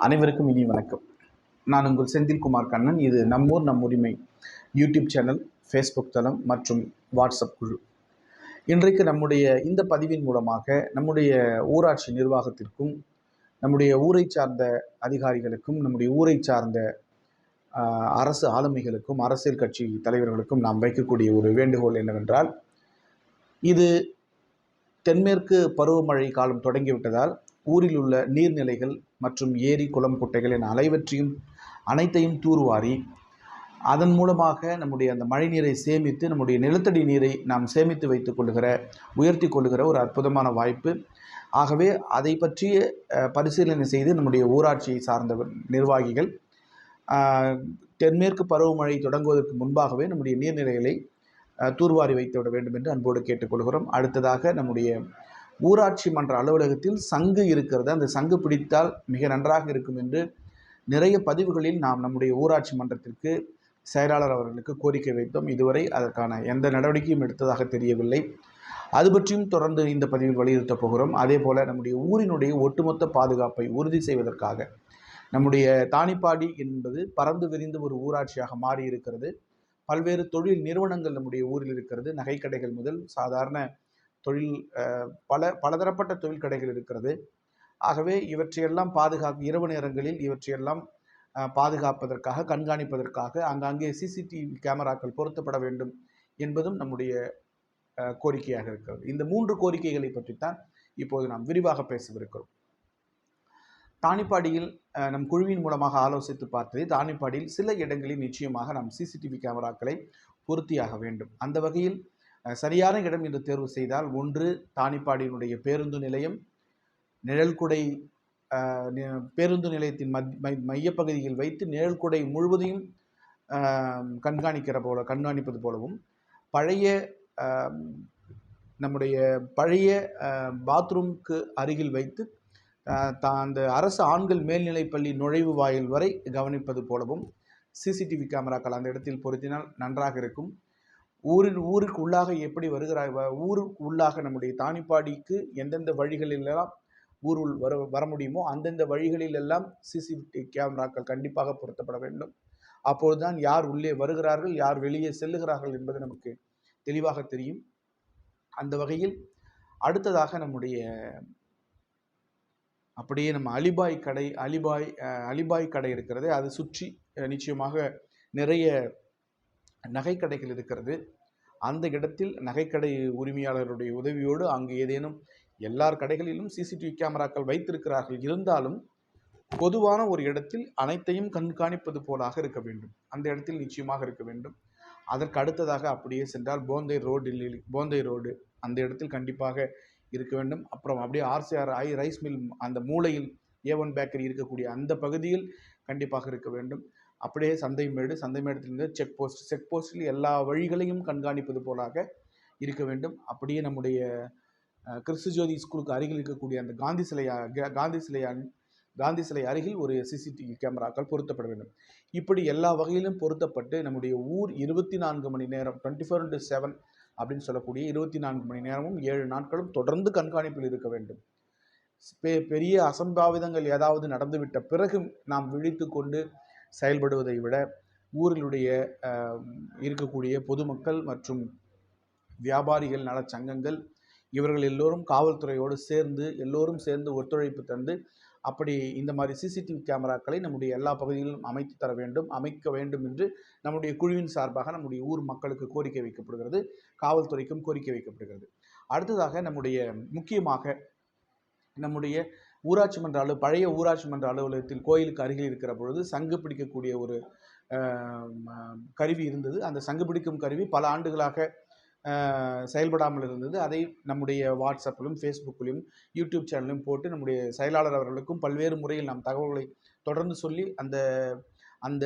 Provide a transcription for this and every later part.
அனைவருக்கும் இனி வணக்கம். நான் உங்கள் செந்தில்குமார் கண்ணன். இது நம்மூர் நம் உரிமை யூடியூப் சேனல், ஃபேஸ்புக் தளம் மற்றும் வாட்ஸ்அப் குழு. இன்றைக்கு நம்முடைய இந்த பதிவின் மூலமாக நம்முடைய ஊராட்சி நிர்வாகத்திற்கும், நம்முடைய ஊரை சார்ந்த அதிகாரிகளுக்கும், நம்முடைய ஊரை சார்ந்த அரசு ஆளுமைகளுக்கும், அரசியல் கட்சி தலைவர்களுக்கும் நாம் வைக்கக்கூடிய ஒரு வேண்டுகோள் என்னவென்றால், இது தென்மேற்கு பருவமழை காலம் தொடங்கிவிட்டதால் ஊரில் உள்ள நீர்நிலைகள் மற்றும் ஏரி, குளம், குட்டைகள் என அனைத்தையும் தூர்வாரி அதன் மூலமாக நம்முடைய அந்த மழை நீரை சேமித்து நம்முடைய நிலத்தடி நீரை நாம் சேமித்து உயர்த்தி கொள்ளுகிற ஒரு அற்புதமான வாய்ப்பு. ஆகவே அதை பற்றிய பரிசீலனை செய்து நம்முடைய ஊராட்சியை சார்ந்த நிர்வாகிகள் தென்மேற்கு பருவமழை தொடங்குவதற்கு முன்பாகவே நம்முடைய நீர்நிலைகளை தூர்வாரி வைத்துவிட வேண்டும் என்று அன்போடு கேட்டுக்கொள்கிறோம். அடுத்ததாக, நம்முடைய ஊராட்சி மன்ற அலுவலகத்தில் சங்கு இருக்கிறது. அந்த சங்கு பிடித்தால் மிக நன்றாக இருக்கும் என்று நிறைய பதிவுகளில் நாம் நம்முடைய ஊராட்சி மன்றத்திற்கு செயலாளர் அவர்களுக்கு கோரிக்கை வைத்தோம். இதுவரை அதற்கான எந்த நடவடிக்கையும் எடுத்ததாக தெரியவில்லை. அது பற்றியும் தொடர்ந்து இந்த பதிவில் வலியுறுத்தப் போகிறோம். அதே போல நம்முடைய ஊரினுடைய ஒட்டுமொத்த பாதுகாப்பை உறுதி செய்வதற்காக நம்முடைய தானிப்பாடி என்பது பறந்து விரிந்து ஒரு ஊராட்சியாக மாறி இருக்கிறது. பல்வேறு தொழில் நிறுவனங்கள் நம்முடைய ஊரில் இருக்கிறது. நகைக்கடைகள் முதல் சாதாரண தொழில் பலதரப்பட்ட தொழில் கடைகள் இருக்கிறது. ஆகவே இவற்றையெல்லாம் இரவு நேரங்களில் இவற்றையெல்லாம் பாதுகாப்பதற்காக, கண்காணிப்பதற்காக அங்கங்கே சிசிடிவி கேமராக்கள் பொருத்தப்பட வேண்டும் என்பதும் நம்முடைய கோரிக்கையாக இருக்கிறது. இந்த 3 கோரிக்கைகளை பற்றித்தான் இப்போது நாம் விரிவாக பேசவிருக்கிறோம். தானிப்பாடியில் நம் குழுவின் மூலமாக ஆலோசித்து பார்த்தது, தானிப்பாடியில் சில இடங்களில் நிச்சயமாக நாம் சிசிடிவி கேமராக்களை பொருத்தியாக வேண்டும். அந்த வகையில் சரியான இடம் என்று தேர்வு செய்தால், ஒன்று தானிப்பாடியினுடைய பேருந்து நிலையம், நிழல்குடை பேருந்து நிலையத்தின் மையப்பகுதியில் வைத்து நிழல்குடை முழுவதையும் கண்காணிப்பது போலவும், நம்முடைய பழைய பாத்ரூம்க்கு அருகில் வைத்து அந்த அரசு ஆண்கள் மேல்நிலைப்பள்ளி நுழைவு வாயில் வரை கவனிப்பது போலவும் சிசிடிவி கேமராக்கள் அந்த இடத்தில் பொருத்தினால் நன்றாக இருக்கும். ஊருக்கு உள்ளாக எப்படி ஊருக்கு உள்ளாக நம்முடைய தானிப்பாடிக்கு எந்தெந்த வழிகளிலெல்லாம் ஊருள் வர முடியுமோ அந்தந்த வழிகளிலெல்லாம் சிசிடிவி கேமராக்கள் கண்டிப்பாக பொருத்தப்பட வேண்டும். அப்பொழுதுதான் யார் உள்ளே வருகிறார்கள், யார் வெளியே செல்லுகிறார்கள் என்பது நமக்கு தெளிவாக தெரியும். அந்த வகையில் அடுத்ததாக அப்படியே நம்ம அலிபாய் கடை இருக்கிறது. அது சுற்றி நிச்சயமாக நிறைய நகைக்கடைகள் இருக்கிறது. அந்த இடத்தில் நகைக்கடை உரிமையாளருடைய உதவியோடு அங்கு ஏதேனும் எல்லார் கடைகளிலும் சிசிடிவி கேமராக்கள் வைத்திருக்கிறார்கள். இருந்தாலும் பொதுவான ஒரு இடத்தில் அனைத்தையும் கண்காணிப்பது போலாக இருக்க வேண்டும். அந்த இடத்தில் நிச்சயமாக இருக்க வேண்டும். அதற்கு அடுத்ததாக அப்படியே சென்றால் போந்தை ரோடு அந்த இடத்தில் கண்டிப்பாக இருக்க வேண்டும். அப்புறம் அப்படியே RCR ரைஸ் மில் அந்த மூலையில் A1 பேக்கரி இருக்கக்கூடிய அந்த பகுதியில் கண்டிப்பாக இருக்க வேண்டும். அப்படியே சந்தைமேடத்திலிருந்து செக் போஸ்டில் எல்லா வழிகளையும் கண்காணிப்பது போலாக இருக்க வேண்டும். அப்படியே நம்முடைய கிறிஸ்து ஜோதி ஸ்கூலுக்கு அருகில் இருக்கக்கூடிய அந்த காந்தி சிலை அருகில் ஒரு சிசிடிவி கேமராக்கள் பொருத்தப்பட வேண்டும். இப்படி எல்லா வகையிலும் பொருத்தப்பட்டு நம்முடைய ஊர் 24 மணி நேரம் 24/7 அப்படின்னு சொல்லக்கூடிய 24 மணி நேரமும் 7 நாட்களும் தொடர்ந்து கண்காணிப்பில் இருக்க வேண்டும். பெரிய அசம்பாவிதங்கள் ஏதாவது நடந்துவிட்ட பிறகு நாம் விழித்து கொண்டு செயல்படுவதை விட ஊரிலுடைய இருக்கக்கூடிய பொதுமக்கள் மற்றும் வியாபாரிகள் நலச்சங்கங்கள் இவர்கள் எல்லோரும் காவல்துறையோடு எல்லோரும் சேர்ந்து ஒத்துழைப்பு தந்து அப்படி இந்த மாதிரி சிசிடிவி கேமராக்களை நம்முடைய எல்லா பகுதிகளிலும் அமைக்க வேண்டும் என்று நம்முடைய குழுவின் சார்பாக நம்முடைய ஊர் மக்களுக்கு கோரிக்கை வைக்கப்படுகிறது. காவல்துறைக்கும் கோரிக்கை வைக்கப்படுகிறது. அடுத்ததாக முக்கியமாக நம்முடைய பழைய ஊராட்சி மன்ற அலுவலகத்தில் கோயிலுக்கு அருகில் இருக்கிற பொழுது சங்கு பிடிக்கக்கூடிய ஒரு கருவி இருந்தது. அந்த சங்கு பிடிக்கும் கருவி பல ஆண்டுகளாக செயல்படாமல் இருந்தது. அதை நம்முடைய வாட்ஸ்அப்பிலும், ஃபேஸ்புக்கிலும், யூடியூப் சேனலும் போட்டு நம்முடைய செயலாளர் அவர்களுக்கும் பல்வேறு முறையில் நாம் தகவல்களை தொடர்ந்து சொல்லி அந்த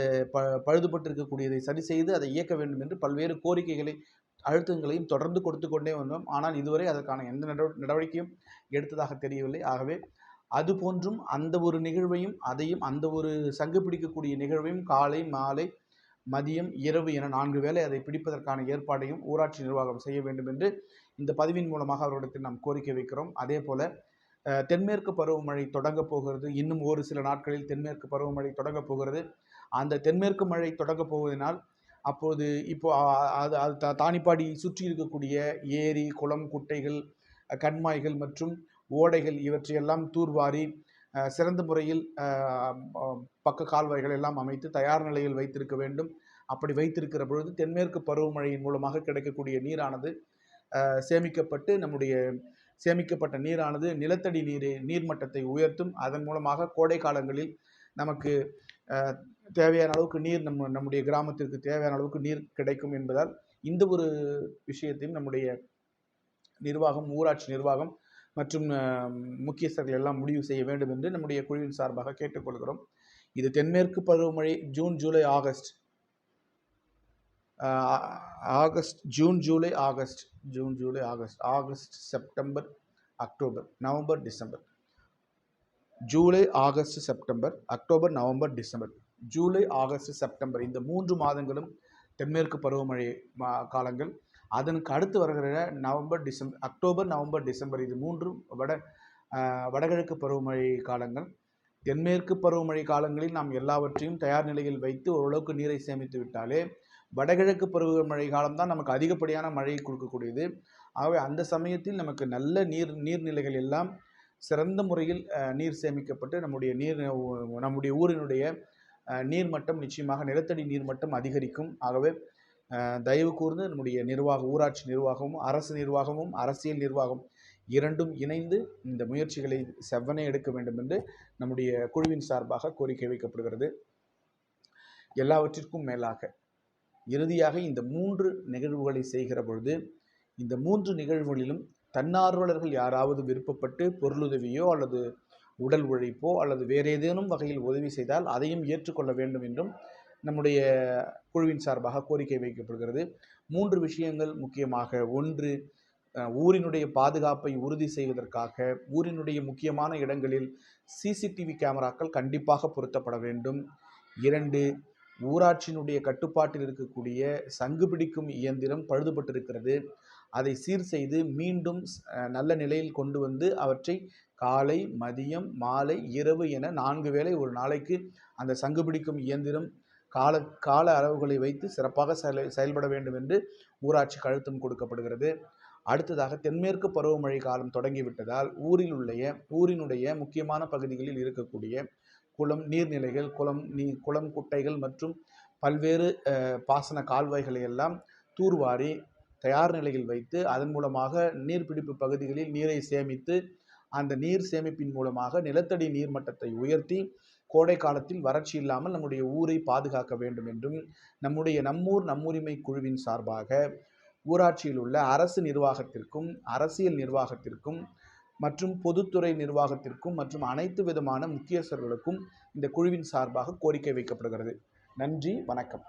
பழுதுபட்டு இருக்கக்கூடியதை சரி செய்து அதை இயக்க வேண்டும் என்று பல்வேறு அழுத்தங்களையும் தொடர்ந்து கொடுத்து கொண்டே வந்தோம். ஆனால் இதுவரை அதற்கான எந்த நடவடிக்கையும் எடுத்ததாக தெரியவில்லை. ஆகவே அதுபோன்றும் அந்த ஒரு நிகழ்வையும் அந்த ஒரு சங்கு பிடிக்கக்கூடிய நிகழ்வையும் காலை, மாலை, மதியம், இரவு என 4 வேளை அதை பிடிப்பதற்கான ஏற்பாடையும் ஊராட்சி நிர்வாகம் செய்ய வேண்டும் என்று இந்த பதிவின் மூலமாக அவர்களிடத்தில் நாம் கோரிக்கை வைக்கிறோம். அதே போல தென்மேற்கு பருவமழை தொடங்க போகிறது. இன்னும் ஒரு சில நாட்களில் தென்மேற்கு பருவமழை தொடங்க போகிறது. அந்த தென்மேற்கு மழை தொடங்க போவதனால் அப்போது இப்போ அது அது தானிப்பாடி சுற்றி இருக்கக்கூடிய ஏரி, குளம், குட்டைகள், கண்மாய்கள் மற்றும் ஓடைகள் இவற்றையெல்லாம் தூர்வாரி சிறந்த முறையில் பக்க கால்வாய்கள் எல்லாம் அமைத்து தயார் நிலையில் வைத்திருக்க வேண்டும். அப்படி வைத்திருக்கிற பொழுது தென்மேற்கு பருவமழையின் மூலமாக கிடைக்கக்கூடிய நீரானது சேமிக்கப்பட்டு சேமிக்கப்பட்ட நீரானது நிலத்தடி நீர்மட்டத்தை உயர்த்தும். அதன் மூலமாக கோடை காலங்களில் நமக்கு தேவையான அளவுக்கு நீர் நம்முடைய கிராமத்திற்கு தேவையான அளவுக்கு நீர் கிடைக்கும் என்பதால் இந்த ஒரு விஷயத்தையும் நம்முடைய நிர்வாகம், ஊராட்சி நிர்வாகம் மற்றும் முக்கியஸ்தர்கள் எல்லாம் முடிவு செய்ய வேண்டும் என்று நம்முடைய குழுவின் சார்பாக கேட்டுக்கொள்கிறோம். இது தென்மேற்கு பருவமழை June, July, August, September, October, November, December. July, August, September, October, November, December. July, August, September இந்த 3 மாதங்களும் தென்மேற்கு பருவமழை காலங்கள். அதற்கு அடுத்து வருகிற November, December, October, November, December இது 3 வடகிழக்கு பருவமழை காலங்கள். தென்மேற்கு பருவமழை காலங்களில் நாம் எல்லாவற்றையும் தயார் நிலையில் வைத்து ஓரளவுக்கு நீரை சேமித்து விட்டாலே வடகிழக்கு பருவமழை காலம்தான் நமக்கு அதிகப்படியான மழையை கொடுக்கக்கூடியது. ஆகவே அந்த சமயத்தில் நமக்கு நல்ல நீர்நிலைகள் எல்லாம் சிறந்த முறையில் நீர் சேமிக்கப்பட்டு நம்முடைய ஊரினுடைய நீர்மட்டம் நிச்சயமாக நிலத்தடி நீர்மட்டம் அதிகரிக்கும். ஆகவே தயவு கூர்ந்து நம்முடைய ஊராட்சி நிர்வாகமும், அரசு நிர்வாகமும், அரசியல் நிர்வாகம் இரண்டும் இணைந்து இந்த முயற்சிகளை செவ்வனே எடுக்க வேண்டும் என்று நம்முடைய குழுவின் சார்பாக கோரிக்கை வைக்கப்படுகிறது. எல்லாவற்றிற்கும் மேலாக இறுதியாக இந்த 3 நிகழ்வுகளை செய்கிற பொழுது இந்த 3 நிகழ்வுகளிலும் தன்னார்வலர்கள் யாராவது விருப்பப்பட்டு பொருளுதவியோ அல்லது உடல் உழைப்போ அல்லது வேறு ஏதேனும் வகையில் உதவி செய்தால் அதையும் ஏற்றுக்கொள்ள வேண்டும் என்றும் நம்முடைய குழுவின் சார்பாக கோரிக்கை வைக்கப்படுகிறது. 3 விஷயங்கள் முக்கியமாக: 1, ஊரினுடைய பாதுகாப்பை உறுதி செய்வதற்காக ஊரினுடைய முக்கியமான இடங்களில் சிசிடிவி கேமராக்கள் கண்டிப்பாக பொருத்தப்பட வேண்டும். 2, ஊராட்சியினுடைய கட்டுப்பாட்டில் இருக்கக்கூடிய சங்கு பிடிக்கும் இயந்திரம் பழுதுபட்டிருக்கிறது, அதை சீர் செய்து மீண்டும் நல்ல நிலையில் கொண்டு வந்து அவற்றை காலை, மதியம், மாலை, இரவு என 4 வேளை ஒரு நாளைக்கு அந்த சங்கு பிடிக்கும் இயந்திரம் கால அளவுகளை வைத்து சிறப்பாக செயல்பட வேண்டும் என்று ஊராட்சிக்கு அழுத்தம் கொடுக்கப்படுகிறது. அடுத்ததாக தென்மேற்கு பருவமழை காலம் தொடங்கிவிட்டதால் ஊரினுடைய முக்கியமான பகுதிகளில் இருக்கக்கூடிய குளம், நீர்நிலைகள், குளம், குட்டைகள் மற்றும் பல்வேறு பாசன கால்வாய்களை எல்லாம் தூர்வாரி தயார் நிலையில் வைத்து அதன் மூலமாக நீர்பிடிப்பு பகுதிகளில் நீரை சேமித்து அந்த நீர் சேமிப்பின் மூலமாக நிலத்தடி நீர்மட்டத்தை உயர்த்தி கோடை காலத்தில் வறட்சி இல்லாமல் நம்முடைய ஊரை பாதுகாக்க வேண்டும் என்றும் நம்மூர் நம்முரிமை குழுவின் சார்பாக ஊராட்சியில் உள்ள அரசு நிர்வாகத்திற்கும், அரசியல் நிர்வாகத்திற்கும் மற்றும் பொதுத்துறை நிர்வாகத்திற்கும் மற்றும் அனைத்து விதமான முக்கியஸ்தர்களுக்கும் இந்த குழுவின் சார்பாக கோரிக்கை வைக்கப்படுகிறது. நன்றி, வணக்கம்.